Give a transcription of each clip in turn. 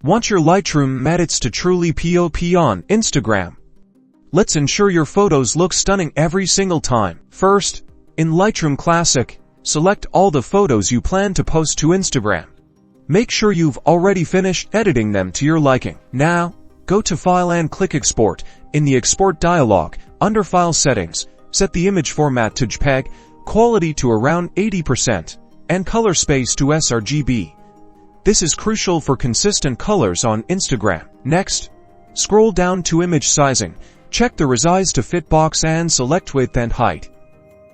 Want your Lightroom edits to truly pop on Instagram? Let's ensure your photos look stunning every single time. First, in Lightroom Classic, select all the photos you plan to post to Instagram. Make sure you've already finished editing them to your liking. Now, go to File and click Export. In the Export dialog, under File Settings, set the image format to JPEG, quality to around 80%, and color space to sRGB. This is crucial for consistent colors on Instagram. Next, scroll down to image sizing. Check the resize to fit box and select width and height.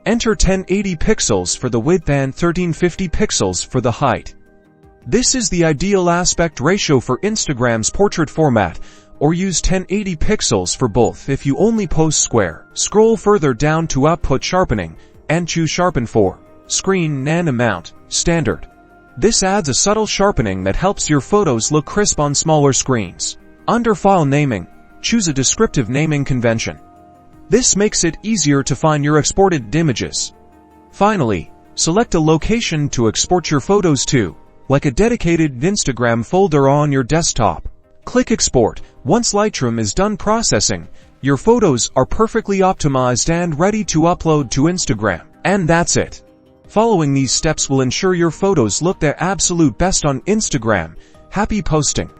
Enter 1080 pixels for the width and 1350 pixels for the height. This is the ideal aspect ratio for Instagram's portrait format, or use 1080 pixels for both if you only post square. Scroll further down to Output Sharpening, and choose Sharpen for Screen and Amount Standard. This adds a subtle sharpening that helps your photos look crisp on smaller screens. Under File Naming, choose a descriptive naming convention. This makes it easier to find your exported images. Finally, select a location to export your photos to, like a dedicated Instagram folder on your desktop. Click Export. Once Lightroom is done processing, your photos are perfectly optimized and ready to upload to Instagram. And that's it. Following these steps will ensure your photos look their absolute best on Instagram. Happy posting!